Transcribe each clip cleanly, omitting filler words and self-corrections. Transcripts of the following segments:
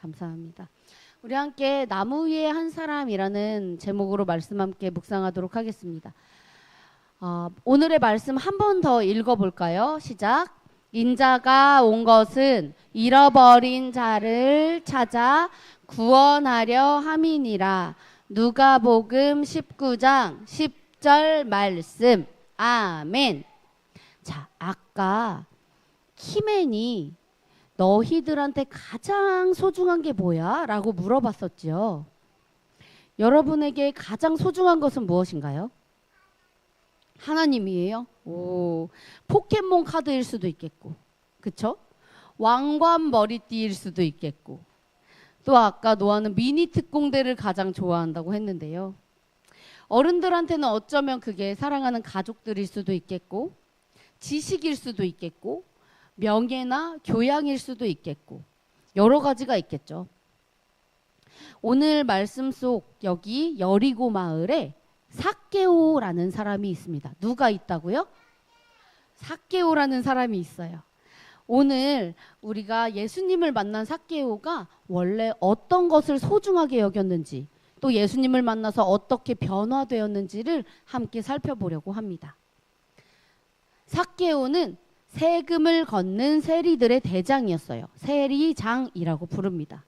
감사합니다. 우리 함께 나무 위에 한 사람이라는 제목으로 말씀 함께 묵상하도록 하겠습니다. 오늘의 말씀 한 번 더 읽어볼까요? 시작. 인자가 온 것은 잃어버린 자를 찾아 구원하려 함이니라. 누가복음 19장 10절 말씀. 아멘. 자, 아까 키맨이 너희들한테 가장 소중한 게 뭐야? 라고 물어봤었죠. 여러분에게 가장 소중한 것은 무엇인가요? 하나님이에요. 오, 포켓몬 카드일 수도 있겠고, 그쵸? 왕관 머리띠일 수도 있겠고, 또 아까 노아는 미니 특공대를 가장 좋아한다고 했는데요. 어른들한테는 어쩌면 그게 사랑하는 가족들일 수도 있겠고, 지식일 수도 있겠고, 명예나 교양일 수도 있겠고, 여러 가지가 있겠죠. 오늘 말씀 속 여기 여리고 마을에 삭개오라는 사람이 있습니다. 누가 있다고요? 삭개오라는 사람이 있어요. 오늘 우리가 예수님을 만난 삭개오가 원래 어떤 것을 소중하게 여겼는지, 또 예수님을 만나서 어떻게 변화되었는지를 함께 살펴보려고 합니다. 삭개오는 세금을 걷는 세리들의 대장이었어요. 세리장이라고 부릅니다.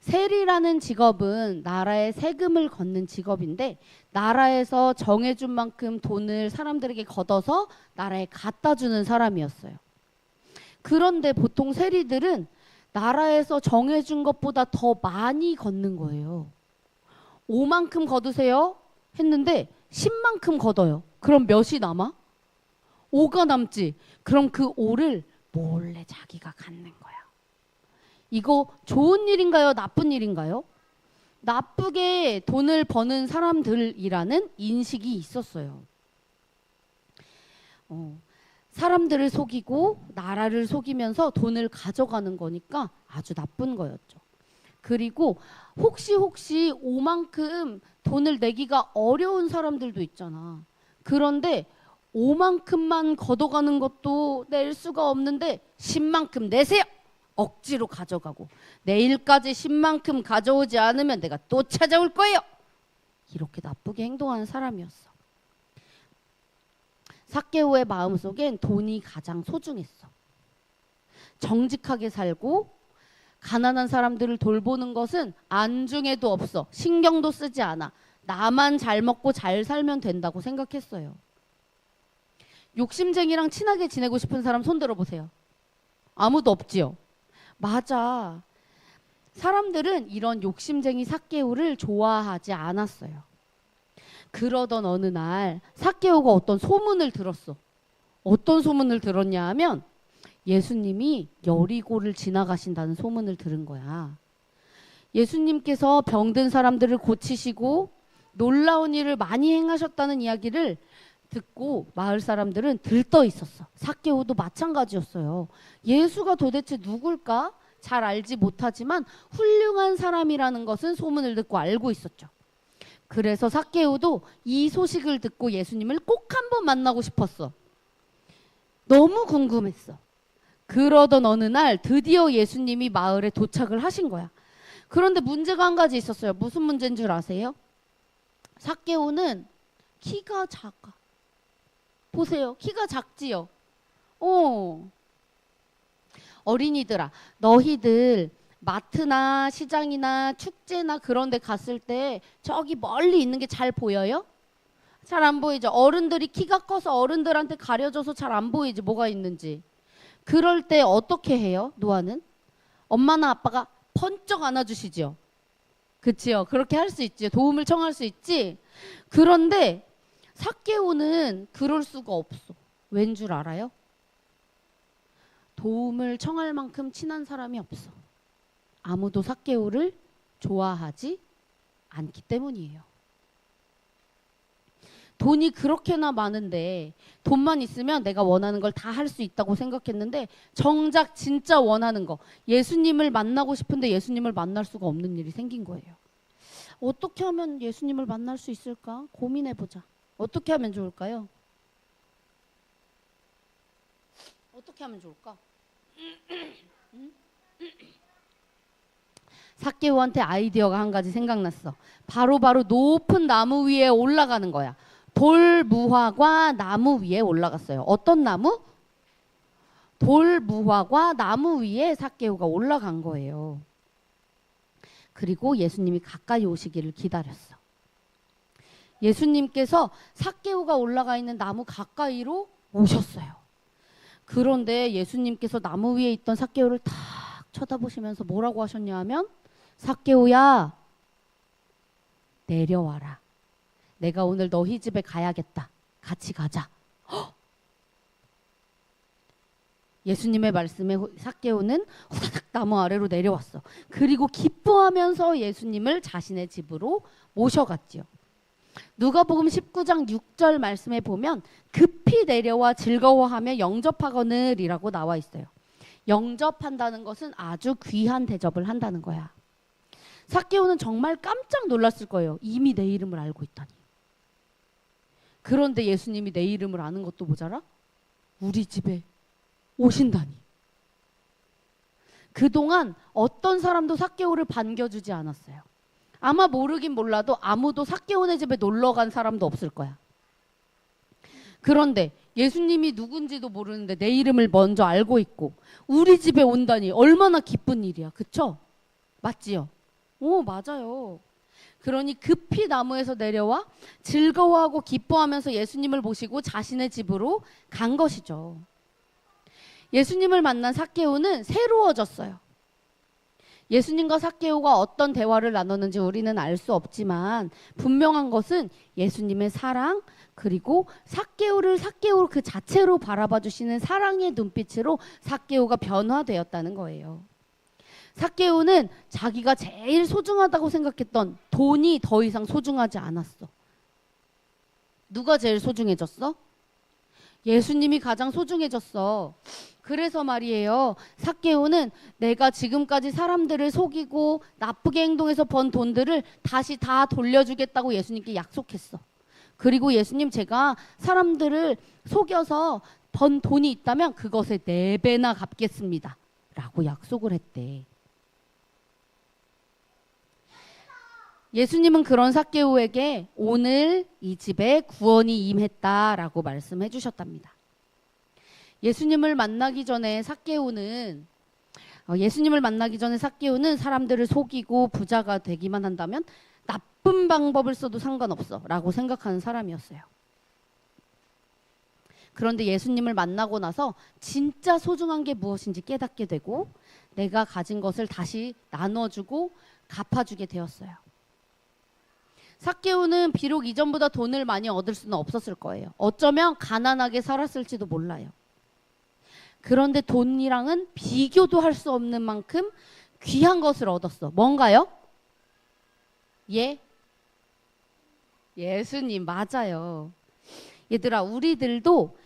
세리라는 직업은 나라의 세금을 걷는 직업인데, 나라에서 정해준 만큼 돈을 사람들에게 걷어서 나라에 갖다 주는 사람이었어요. 그런데 보통 세리들은 나라에서 정해준 것보다 더 많이 걷는 거예요. 5만큼 걷으세요 했는데 10만큼 걷어요. 그럼 몇이 남아? 5가 남지. 그럼 그 5를 몰래 자기가 갖는 거야. 이거 좋은 일인가요? 나쁜 일인가요? 나쁘게 돈을 버는 사람들이라는 인식이 있었어요. 사람들을 속이고 나라를 속이면서 돈을 가져가는 거니까 아주 나쁜 거였죠. 그리고 혹시 5만큼 돈을 내기가 어려운 사람들도 있잖아. 그런데 5만큼만 걷어가는 것도 낼 수가 없는데 10만큼 내세요! 억지로 가져가고, 내일까지 10만큼 가져오지 않으면 내가 또 찾아올 거예요! 이렇게 나쁘게 행동하는 사람이었어. 삭개오의 마음속엔 돈이 가장 소중했어. 정직하게 살고 가난한 사람들을 돌보는 것은 안중에도 없어. 신경도 쓰지 않아. 나만 잘 먹고 잘 살면 된다고 생각했어요. 욕심쟁이랑 친하게 지내고 싶은 사람 손 들어보세요. 아무도 없지요? 맞아. 사람들은 이런 욕심쟁이 삭개오를 좋아하지 않았어요. 그러던 어느 날 삭개오가 어떤 소문을 들었어. 어떤 소문을 들었냐 하면 예수님이 여리고를 지나가신다는 소문을 들은 거야. 예수님께서 병든 사람들을 고치시고 놀라운 일을 많이 행하셨다는 이야기를 듣고 마을 사람들은 들떠 있었어. 삭개오도 마찬가지였어요. 예수가 도대체 누굴까? 잘 알지 못하지만 훌륭한 사람이라는 것은 소문을 듣고 알고 있었죠. 그래서 삭개오도 이 소식을 듣고 예수님을 꼭 한번 만나고 싶었어. 너무 궁금했어. 그러던 어느 날 드디어 예수님이 마을에 도착을 하신 거야. 그런데 문제가 한 가지 있었어요. 무슨 문제인 줄 아세요? 삭개오는 키가 작아. 보세요. 키가 작지요? 어린이들아, 너희들 마트나 시장이나 축제나 그런 데 갔을 때 저기 멀리 있는 게 잘 보여요? 잘 안 보이죠? 어른들이 키가 커서 어른들한테 가려져서 잘 안 보이지, 뭐가 있는지. 그럴 때 어떻게 해요? 노아는? 엄마나 아빠가 번쩍 안아주시죠? 그치요? 그렇게 할 수 있지. 도움을 청할 수 있지. 그런데 삭개오는 그럴 수가 없어. 왠 줄 알아요? 도움을 청할 만큼 친한 사람이 없어. 아무도 삭개오를 좋아하지 않기 때문이에요. 돈이 그렇게나 많은데, 돈만 있으면 내가 원하는 걸 다 할 수 있다고 생각했는데, 정작 진짜 원하는 거, 예수님을 만나고 싶은데 예수님을 만날 수가 없는 일이 생긴 거예요. 어떻게 하면 예수님을 만날 수 있을까? 고민해보자. 어떻게 하면 좋을까요? 어떻게 하면 좋을까? 삭개오한테 아이디어가 한 가지 생각났어. 바로 높은 나무 위에 올라가는 거야. 돌무화과 나무 위에 올라갔어요. 어떤 나무? 돌무화과 나무 위에 삭개오가 올라간 거예요. 그리고 예수님이 가까이 오시기를 기다렸어. 예수님께서 삭개오가 올라가 있는 나무 가까이로 오셨어요. 그런데 예수님께서 나무 위에 있던 삭개오를 탁 쳐다보시면서 뭐라고 하셨냐 하면, 삭개오야, 내려와라. 내가 오늘 너희 집에 가야겠다. 같이 가자. 헉! 예수님의 말씀에 삭개오는 후다닥 나무 아래로 내려왔어. 그리고 기뻐하면서 예수님을 자신의 집으로 모셔갔지요. 누가복음 19장 6절 말씀에 보면 급히 내려와 즐거워하며 영접하거늘이라고 나와 있어요. 영접한다는 것은 아주 귀한 대접을 한다는 거야. 삭개오는 정말 깜짝 놀랐을 거예요. 이미 내 이름을 알고 있다니. 그런데 예수님이 내 이름을 아는 것도 모자라 우리 집에 오신다니. 그동안 어떤 사람도 삭개오를 반겨주지 않았어요. 아마 모르긴 몰라도 아무도 삭개오네 집에 놀러간 사람도 없을 거야. 그런데 예수님이 누군지도 모르는데 내 이름을 먼저 알고 있고 우리 집에 온다니 얼마나 기쁜 일이야. 그쵸? 맞지요? 오, 맞아요. 그러니 급히 나무에서 내려와 즐거워하고 기뻐하면서 예수님을 모시고 자신의 집으로 간 것이죠. 예수님을 만난 삭개오는 새로워졌어요. 예수님과 삭개오가 어떤 대화를 나눴는지 우리는 알 수 없지만 분명한 것은 예수님의 사랑, 그리고 삭개오를 삭개오 그 자체로 바라봐 주시는 사랑의 눈빛으로 삭개오가 변화되었다는 거예요. 삭개오는 자기가 제일 소중하다고 생각했던 돈이 더 이상 소중하지 않았어. 누가 제일 소중해졌어? 예수님이 가장 소중해졌어. 그래서 말이에요. 삭개오는 내가 지금까지 사람들을 속이고 나쁘게 행동해서 번 돈들을 다시 다 돌려주겠다고 예수님께 약속했어. 그리고 예수님, 제가 사람들을 속여서 번 돈이 있다면 그것의 4배나 갚겠습니다. 라고 약속을 했대. 예수님은 그런 삭개오에게 오늘 이 집에 구원이 임했다라고 말씀해 주셨답니다. 예수님을 만나기 전에 삭개오는 사람들을 속이고 부자가 되기만 한다면 나쁜 방법을 써도 상관없어 라고 생각하는 사람이었어요. 그런데 예수님을 만나고 나서 진짜 소중한 게 무엇인지 깨닫게 되고 내가 가진 것을 다시 나눠주고 갚아주게 되었어요. 삭개오는 비록 이전보다 돈을 많이 얻을 수는 없었을 거예요. 어쩌면 가난하게 살았을지도 몰라요. 그런데 돈이랑은 비교도 할 수 없는 만큼 귀한 것을 얻었어. 뭔가요? 예수님, 맞아요. 얘들아, 우리들도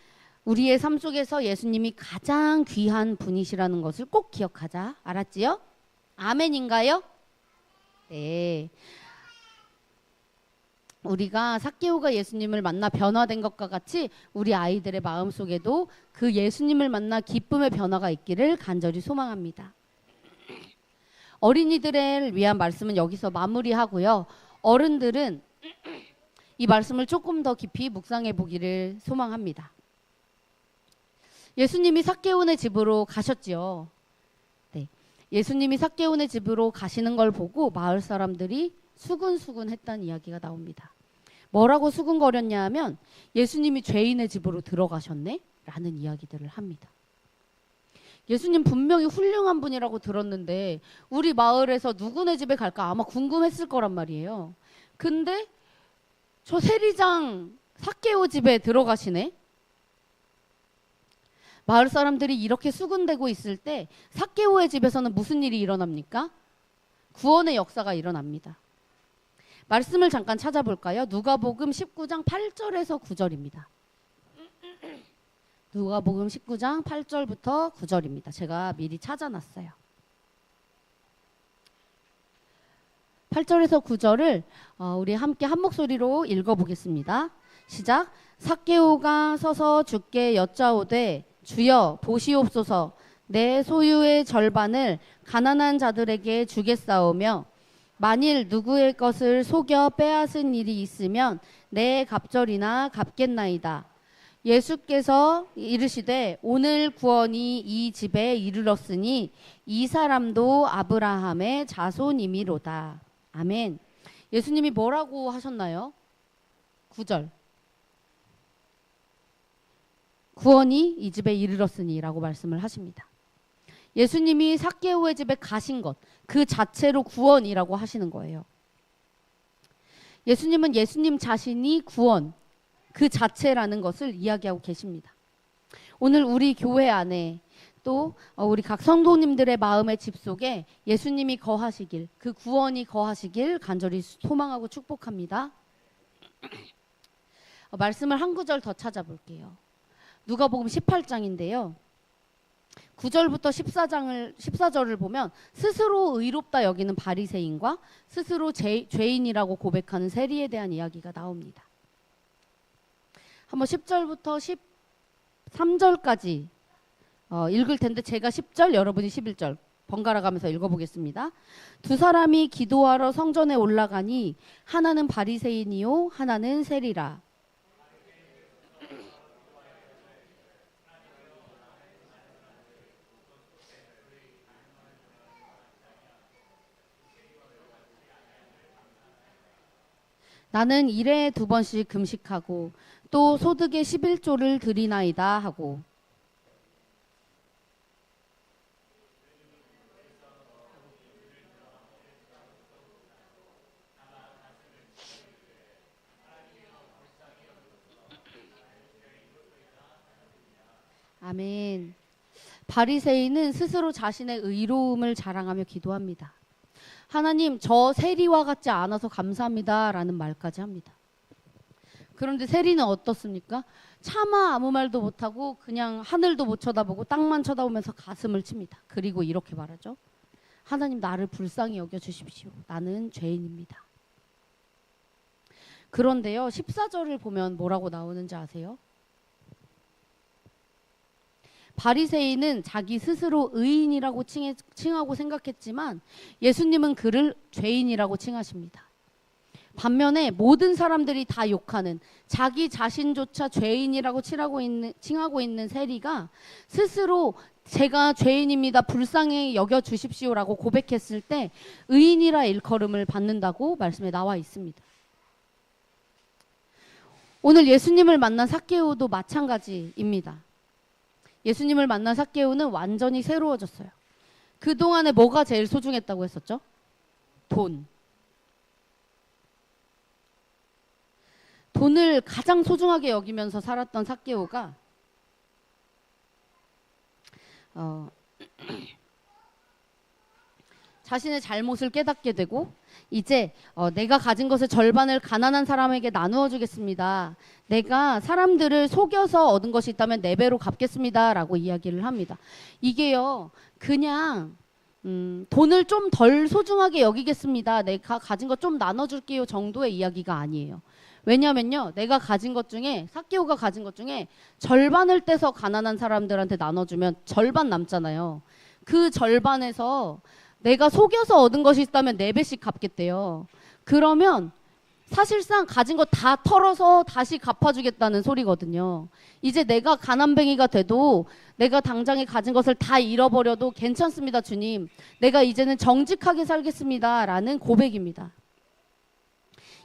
우리의 삶 속에서 예수님이 가장 귀한 분이시라는 것을 꼭 기억하자. 알았지요? 아멘인가요? 네. 우리가 삭개오가 예수님을 만나 변화된 것과 같이 우리 아이들의 마음속에도 그 예수님을 만나 기쁨의 변화가 있기를 간절히 소망합니다. 어린이들을 위한 말씀은 여기서 마무리하고요. 어른들은 이 말씀을 조금 더 깊이 묵상해 보기를 소망합니다. 예수님이 삭개오네 집으로 가셨지요. 네. 예수님이 삭개오네 집으로 가시는 걸 보고 마을 사람들이 수근수근 했다는 이야기가 나옵니다. 뭐라고 수근거렸냐 하면 예수님이 죄인의 집으로 들어가셨네? 라는 이야기들을 합니다. 예수님 분명히 훌륭한 분이라고 들었는데 우리 마을에서 누구네 집에 갈까 아마 궁금했을 거란 말이에요. 근데 저 세리장 삭개오 집에 들어가시네? 마을 사람들이 이렇게 수군대고 있을 때 삭개오의 집에서는 무슨 일이 일어납니까? 구원의 역사가 일어납니다. 말씀을 잠깐 찾아볼까요? 누가복음 19장 8절에서 9절입니다. 누가복음 19장 8절부터 9절입니다. 제가 미리 찾아놨어요. 8절에서 9절을 우리 함께 한 목소리로 읽어보겠습니다. 시작. 삭개오가 서서 주께 여짜오되 주여 보시옵소서 내 소유의 절반을 가난한 자들에게 주겠사오며 만일 누구의 것을 속여 빼앗은 일이 있으면 내 갑절이나 갚겠나이다. 예수께서 이르시되 오늘 구원이 이 집에 이르렀으니 이 사람도 아브라함의 자손이미로다. 아멘. 예수님이 뭐라고 하셨나요? 9절. 구원이 이 집에 이르렀으니 라고 말씀을 하십니다. 예수님이 삭개오의 집에 가신 것, 그 자체로 구원이라고 하시는 거예요. 예수님은 예수님 자신이 구원, 그 자체라는 것을 이야기하고 계십니다. 오늘 우리 교회 안에 또 우리 각 성도님들의 마음의 집 속에 예수님이 거하시길, 그 구원이 거하시길 간절히 소망하고 축복합니다. 말씀을 한 구절 더 찾아볼게요. 누가복음 18장인데요. 9절부터 14절을 보면 스스로 의롭다 여기는 바리새인과 스스로 죄인이라고 고백하는 세리에 대한 이야기가 나옵니다. 한번 10절부터 13절까지 읽을 텐데 제가 10절, 여러분이 11절 번갈아 가면서 읽어보겠습니다. 두 사람이 기도하러 성전에 올라가니 하나는 바리새인이요 하나는 세리라. 나는 일에 2번씩 금식하고 또 소득의 11조를 드리나이다 하고. 아멘. 바리새인은 스스로 자신의 의로움을 자랑하며 기도합니다. 하나님, 저 세리와 같지 않아서 감사합니다 라는 말까지 합니다. 그런데 세리는 어떻습니까? 차마 아무 말도 못하고 그냥 하늘도 못 쳐다보고 땅만 쳐다보면서 가슴을 칩니다. 그리고 이렇게 말하죠. 하나님, 나를 불쌍히 여겨주십시오. 나는 죄인입니다. 그런데요, 14절을 보면 뭐라고 나오는지 아세요? 바리새인은 자기 스스로 의인이라고 칭하고 생각했지만 예수님은 그를 죄인이라고 칭하십니다. 반면에 모든 사람들이 다 욕하는 자기 자신조차 죄인이라고 칭하고 있는 세리가 스스로 제가 죄인입니다. 불쌍히 여겨주십시오라고 고백했을 때 의인이라 일컬음을 받는다고 말씀에 나와 있습니다. 오늘 예수님을 만난 삭개오도 마찬가지입니다. 예수님을 만난 삭개오는 완전히 새로워졌어요. 그동안에 뭐가 제일 소중했다고 했었죠? 돈. 돈을 가장 소중하게 여기면서 살았던 삭개오가 자신의 잘못을 깨닫게 되고 이제 내가 가진 것의 절반을 가난한 사람에게 나누어 주겠습니다. 내가 사람들을 속여서 얻은 것이 있다면 4배로 갚겠습니다 라고 이야기를 합니다. 이게요 그냥 돈을 좀 덜 소중하게 여기겠습니다. 내가 가진 것 좀 나눠줄게요 정도의 이야기가 아니에요. 왜냐면요 내가 가진 것 중에 삭개오가 가진 것 중에 절반을 떼서 가난한 사람들한테 나눠주면 절반 남잖아요. 그 절반에서 내가 속여서 얻은 것이 있다면 4배씩 갚겠대요. 그러면 사실상 가진 거 다 털어서 다시 갚아주겠다는 소리거든요. 이제 내가 가난뱅이가 돼도 내가 당장에 가진 것을 다 잃어버려도 괜찮습니다, 주님. 내가 이제는 정직하게 살겠습니다 라는 고백입니다.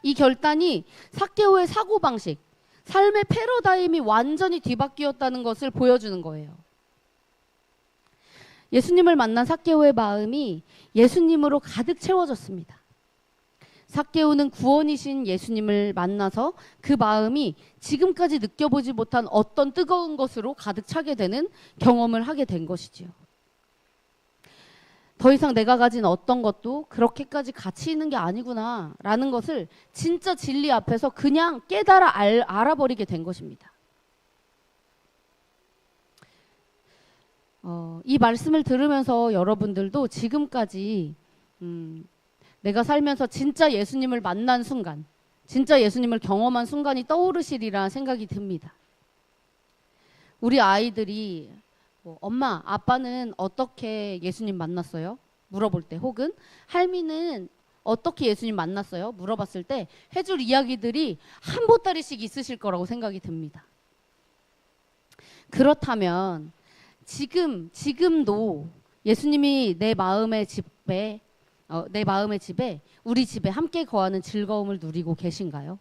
이 결단이 삭개오의 사고방식, 삶의 패러다임이 완전히 뒤바뀌었다는 것을 보여주는 거예요. 예수님을 만난 삭개오의 마음이 예수님으로 가득 채워졌습니다. 삭개오는 구원이신 예수님을 만나서 그 마음이 지금까지 느껴보지 못한 어떤 뜨거운 것으로 가득 차게 되는 경험을 하게 된 것이지요. 더 이상 내가 가진 어떤 것도 그렇게까지 가치 있는 게 아니구나 라는 것을 진짜 진리 앞에서 그냥 깨달아 알아버리게 된 것입니다. 이 말씀을 들으면서 여러분들도 지금까지 내가 살면서 진짜 예수님을 만난 순간, 진짜 예수님을 경험한 순간이 떠오르시리라 생각이 듭니다. 우리 아이들이 뭐 엄마, 아빠는 어떻게 예수님 만났어요? 물어볼 때, 혹은 할미는 어떻게 예수님 만났어요? 물어봤을 때 해줄 이야기들이 한 보따리씩 있으실 거라고 생각이 듭니다. 그렇다면 지금도 예수님이 내 마음의 집에 우리 집에 함께 거하는 즐거움을 누리고 계신가요?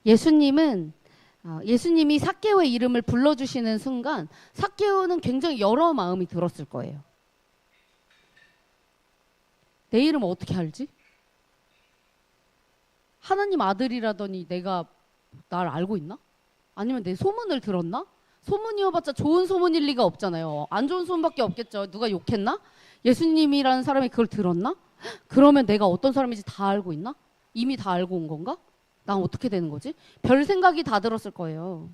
예수님이 삭개오의 이름을 불러주시는 순간 삭개오는 굉장히 여러 마음이 들었을 거예요. 내 이름 어떻게 알지? 하나님 아들이라더니 내가 날 알고 있나? 아니면 내 소문을 들었나? 소문이어봤자 좋은 소문일 리가 없잖아요. 안 좋은 소문밖에 없겠죠. 누가 욕했나? 예수님이라는 사람이 그걸 들었나? 그러면 내가 어떤 사람인지 다 알고 있나? 이미 다 알고 온 건가? 난 어떻게 되는 거지? 별 생각이 다 들었을 거예요.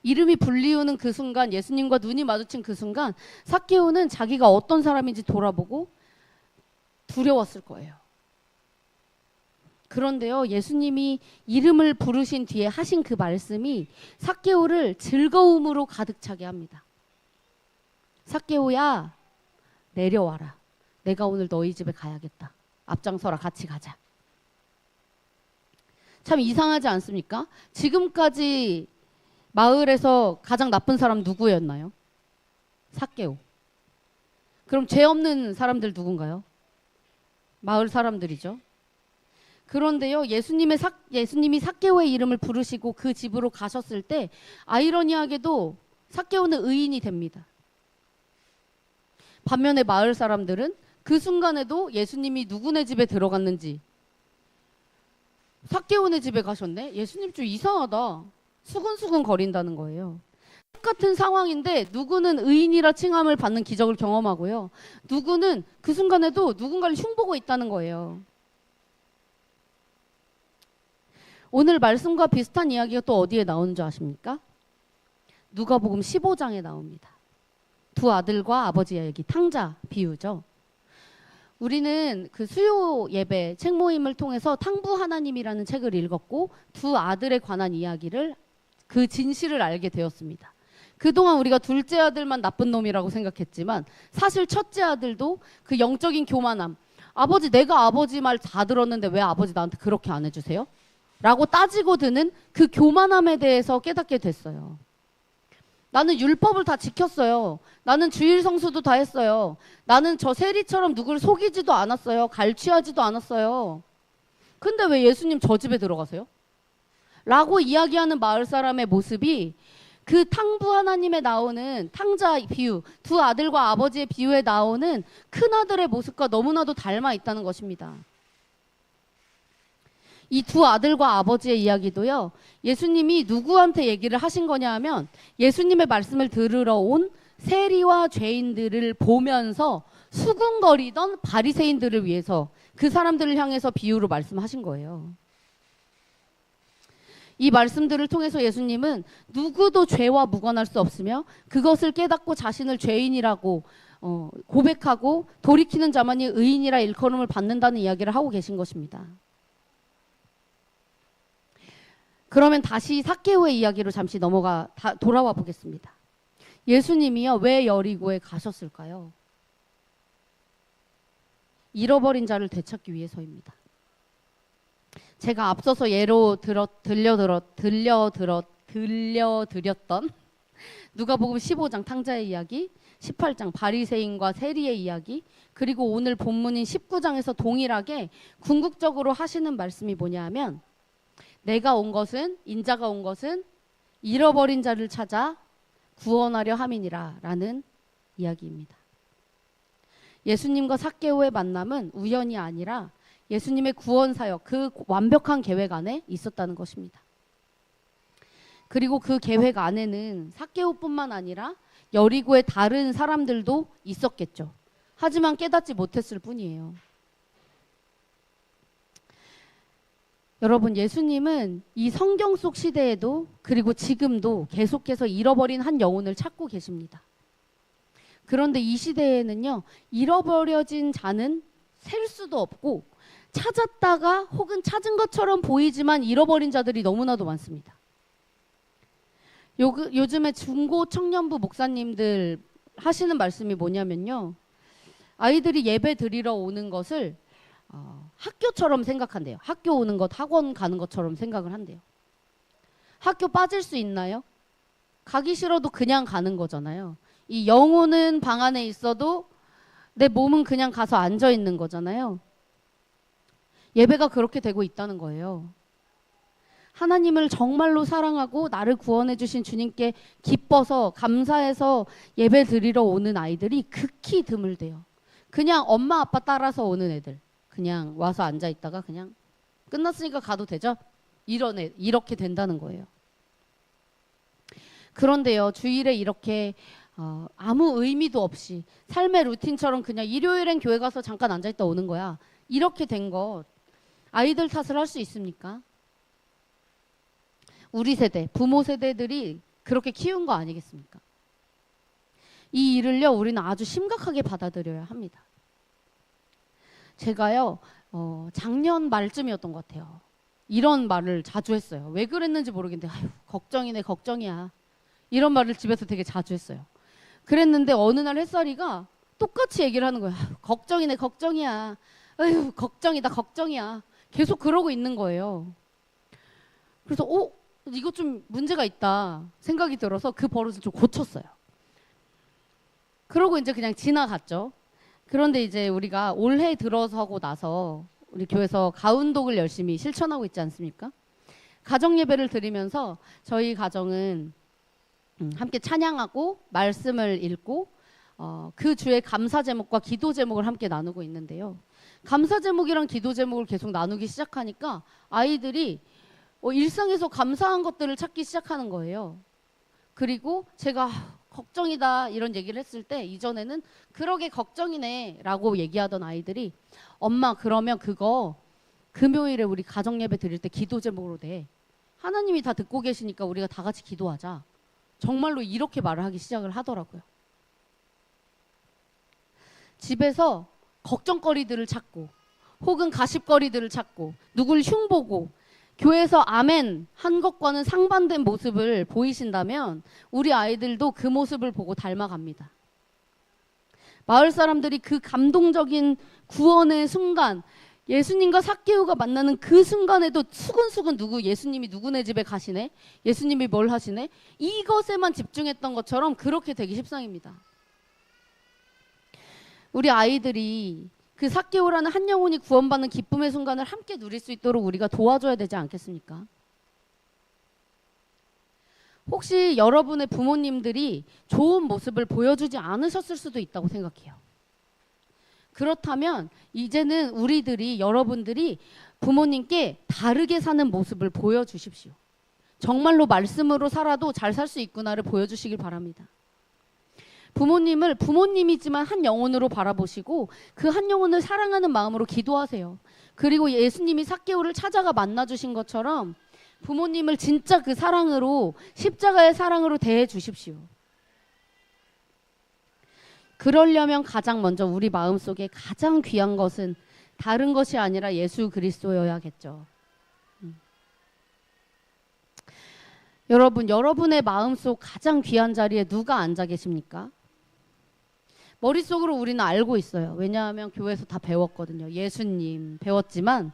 이름이 불리우는 그 순간, 예수님과 눈이 마주친 그 순간 삭개오는 자기가 어떤 사람인지 돌아보고 두려웠을 거예요. 그런데요, 예수님이 이름을 부르신 뒤에 하신 그 말씀이 삭개오를 즐거움으로 가득 차게 합니다. 삭개오야, 내려와라. 내가 오늘 너희 집에 가야겠다. 앞장서라, 같이 가자. 참 이상하지 않습니까? 지금까지 마을에서 가장 나쁜 사람 누구였나요? 삭개오. 그럼 죄 없는 사람들 누군가요? 마을 사람들이죠. 그런데요, 예수님이 삭개오의 이름을 부르시고 그 집으로 가셨을 때 아이러니하게도 삭개오는 의인이 됩니다. 반면에 마을 사람들은 그 순간에도 예수님이 누구네 집에 들어갔는지, 삭개오네 집에 가셨네? 예수님 좀 이상하다. 수근수근 거린다는 거예요. 똑같은 상황인데 누구는 의인이라 칭함을 받는 기적을 경험하고요. 누구는 그 순간에도 누군가를 흉보고 있다는 거예요. 오늘 말씀과 비슷한 이야기가 또 어디에 나오는 줄 아십니까? 누가복음 15장에 나옵니다. 두 아들과 아버지의 얘기, 탕자 비유죠. 우리는 그 수요 예배 책 모임을 통해서 탕부 하나님이라는 책을 읽었고 두 아들에 관한 이야기를, 그 진실을 알게 되었습니다. 그동안 우리가 둘째 아들만 나쁜 놈이라고 생각했지만 사실 첫째 아들도 그 영적인 교만함, 아버지, 내가 아버지 말 다 들었는데 왜 아버지 나한테 그렇게 안 해주세요? 라고 따지고 드는 그 교만함에 대해서 깨닫게 됐어요. 나는 율법을 다 지켰어요. 나는 주일 성수도 다 했어요. 나는 저 세리처럼 누구를 속이지도 않았어요. 갈취하지도 않았어요. 근데 왜 예수님 저 집에 들어가세요? 라고 이야기하는 마을 사람의 모습이 그 탕부 하나님에 나오는 탕자 비유, 두 아들과 아버지의 비유에 나오는 큰아들의 모습과 너무나도 닮아 있다는 것입니다. 이 두 아들과 아버지의 이야기도요, 예수님이 누구한테 얘기를 하신 거냐 하면 예수님의 말씀을 들으러 온 세리와 죄인들을 보면서 수군거리던 바리새인들을 위해서, 그 사람들을 향해서 비유로 말씀하신 거예요. 이 말씀들을 통해서 예수님은 누구도 죄와 무관할 수 없으며 그것을 깨닫고 자신을 죄인이라고 고백하고 돌이키는 자만이 의인이라 일컬음을 받는다는 이야기를 하고 계신 것입니다. 그러면 다시 삭개오의 이야기로 잠시 돌아와 보겠습니다. 예수님이요, 왜 여리고에 가셨을까요? 잃어버린 자를 되찾기 위해서입니다. 제가 앞서서 예로 들려드렸던 누가복음 15장 탕자의 이야기, 18장 바리새인과 세리의 이야기, 그리고 오늘 본문인 19장에서 동일하게 궁극적으로 하시는 말씀이 뭐냐 하면, 인자가 온 것은 잃어버린 자를 찾아 구원하려 함이니라 라는 이야기입니다. 예수님과 삭개오의 만남은 우연이 아니라 예수님의 구원 사역, 그 완벽한 계획 안에 있었다는 것입니다. 그리고 그 계획 안에는 삭개오뿐만 아니라 여리고의 다른 사람들도 있었겠죠. 하지만 깨닫지 못했을 뿐이에요. 여러분, 예수님은 이 성경 속 시대에도 그리고 지금도 계속해서 잃어버린 한 영혼을 찾고 계십니다. 그런데 이 시대에는요, 잃어버려진 자는 셀 수도 없고 찾았다가 혹은 찾은 것처럼 보이지만 잃어버린 자들이 너무나도 많습니다. 요즘에 중고 청년부 목사님들 하시는 말씀이 뭐냐면요. 아이들이 예배 드리러 오는 것을 학교처럼 생각한대요. 학교 오는 것, 학원 가는 것처럼 생각을 한대요. 학교 빠질 수 있나요? 가기 싫어도 그냥 가는 거잖아요. 이 영혼은 방 안에 있어도 내 몸은 그냥 가서 앉아 있는 거잖아요. 예배가 그렇게 되고 있다는 거예요. 하나님을 정말로 사랑하고 나를 구원해 주신 주님께 기뻐서 감사해서 예배 드리러 오는 아이들이 극히 드물대요. 그냥 엄마 아빠 따라서 오는 애들, 그냥 와서 앉아 있다가 그냥 끝났으니까 가도 되죠? 이렇게 된다는 거예요. 그런데요, 주일에 이렇게 아무 의미도 없이 삶의 루틴처럼 그냥 일요일엔 교회 가서 잠깐 앉아 있다 오는 거야. 이렇게 된 것 아이들 탓을 할 수 있습니까? 우리 세대, 부모 세대들이 그렇게 키운 거 아니겠습니까? 이 일을요, 우리는 아주 심각하게 받아들여야 합니다. 제가요, 작년 말쯤이었던 것 같아요. 이런 말을 자주 했어요. 왜 그랬는지 모르겠는데, 아유, 걱정이네, 걱정이야. 이런 말을 집에서 되게 자주 했어요. 그랬는데 어느 날 햇살이가 똑같이 얘기를 하는 거예요. 아유, 걱정이네, 걱정이야. 아유, 걱정이다, 걱정이야. 계속 그러고 있는 거예요. 그래서 이거 좀 문제가 있다 생각이 들어서 그 버릇을 좀 고쳤어요. 그러고 이제 그냥 지나갔죠. 그런데 이제 우리가 올해 들어서고 나서 우리 교회에서 가운독을 열심히 실천하고 있지 않습니까? 가정 예배를 드리면서 저희 가정은 함께 찬양하고 말씀을 읽고 그 주의 감사 제목과 기도 제목을 함께 나누고 있는데요. 감사 제목이랑 기도 제목을 계속 나누기 시작하니까 아이들이 일상에서 감사한 것들을 찾기 시작하는 거예요. 그리고 제가 걱정이다 이런 얘기를 했을 때 이전에는 그러게 걱정이네 라고 얘기하던 아이들이 엄마 그러면 그거 금요일에 우리 가정예배 드릴 때 기도 제목으로 돼. 하나님이 다 듣고 계시니까 우리가 다 같이 기도하자. 정말로 이렇게 말을 하기 시작을 하더라고요. 집에서 걱정거리들을 찾고 혹은 가십거리들을 찾고 누굴 흉보고 교회에서 아멘 한 것과는 상반된 모습을 보이신다면 우리 아이들도 그 모습을 보고 닮아갑니다. 마을 사람들이 그 감동적인 구원의 순간 예수님과 삭개오가 만나는 그 순간에도 수근수근 예수님이 누구네 집에 가시네? 예수님이 뭘 하시네? 이것에만 집중했던 것처럼 그렇게 되기 십상입니다. 우리 아이들이 그 삭개오라는 한 영혼이 구원받는 기쁨의 순간을 함께 누릴 수 있도록 우리가 도와줘야 되지 않겠습니까? 혹시 여러분의 부모님들이 좋은 모습을 보여주지 않으셨을 수도 있다고 생각해요. 그렇다면 이제는 여러분들이 부모님께 다르게 사는 모습을 보여주십시오. 정말로 말씀으로 살아도 잘 살 수 있구나를 보여주시길 바랍니다. 부모님을 부모님이지만 한 영혼으로 바라보시고 그 한 영혼을 사랑하는 마음으로 기도하세요. 그리고 예수님이 삭개오를 찾아가 만나주신 것처럼 부모님을 진짜 그 사랑으로 십자가의 사랑으로 대해 주십시오. 그러려면 가장 먼저 우리 마음속에 가장 귀한 것은 다른 것이 아니라 예수 그리스도여야겠죠. 여러분의 마음속 가장 귀한 자리에 누가 앉아 계십니까? 머릿속으로 우리는 알고 있어요. 왜냐하면 교회에서 다 배웠거든요. 예수님 배웠지만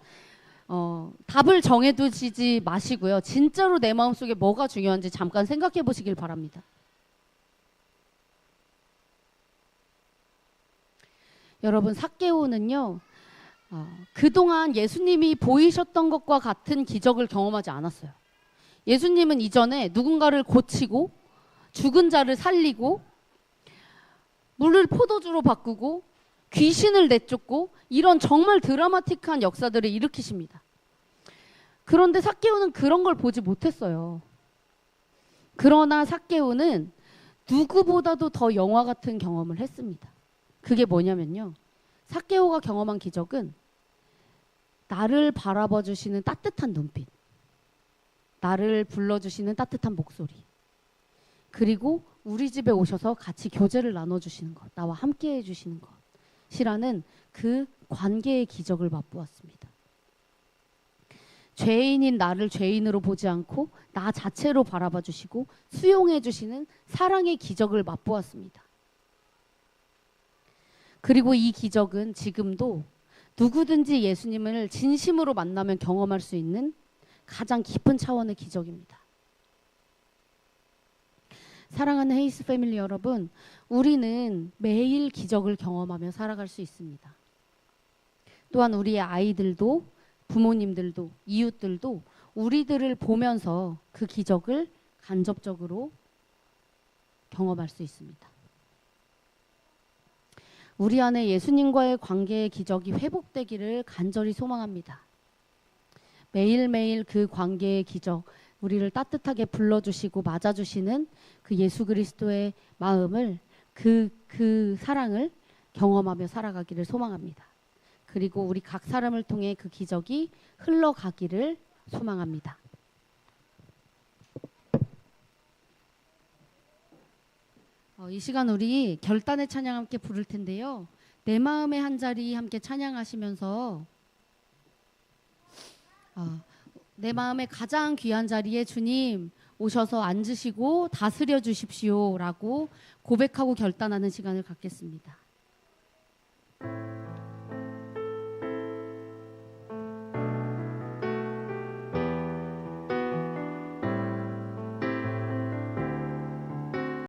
답을 정해두시지 마시고요. 진짜로 내 마음속에 뭐가 중요한지 잠깐 생각해 보시길 바랍니다. 여러분, 삭개오는요. 그동안 예수님이 보이셨던 것과 같은 기적을 경험하지 않았어요. 예수님은 이전에 누군가를 고치고 죽은 자를 살리고 물을 포도주로 바꾸고 귀신을 내쫓고 이런 정말 드라마틱한 역사들을 일으키십니다. 그런데 삭개오는 그런 걸 보지 못했어요. 그러나 삭개오는 누구보다도 더 영화 같은 경험을 했습니다. 그게 뭐냐면요. 삭개오가 경험한 기적은 나를 바라봐 주시는 따뜻한 눈빛, 나를 불러주시는 따뜻한 목소리, 그리고 우리 집에 오셔서 같이 교제를 나눠주시는 것, 나와 함께 해주시는 것이라는 그 관계의 기적을 맛보았습니다. 죄인인 나를 죄인으로 보지 않고 나 자체로 바라봐 주시고 수용해 주시는 사랑의 기적을 맛보았습니다. 그리고 이 기적은 지금도 누구든지 예수님을 진심으로 만나면 경험할 수 있는 가장 깊은 차원의 기적입니다. 사랑하는 헤이스 패밀리 여러분, 우리는 매일 기적을 경험하며 살아갈 수 있습니다. 또한 우리의 아이들도 부모님들도 이웃들도 우리들을 보면서 그 기적을 간접적으로 경험할 수 있습니다. 우리 안에 예수님과의 관계의 기적이 회복되기를 간절히 소망합니다. 매일매일 그 관계의 기적, 우리를 따뜻하게 불러주시고 맞아주시는 그 예수 그리스도의 마음을, 그 사랑을 경험하며 살아가기를 소망합니다. 그리고 우리 각 사람을 통해 그 기적이 흘러가기를 소망합니다. 이 시간 우리 결단의 찬양 함께 부를 텐데요. 내 마음의 한 자리 함께 찬양하시면서 내 마음의 가장 귀한 자리에 주님 오셔서 앉으시고 다스려 주십시오 라고 고백하고 결단하는 시간을 갖겠습니다.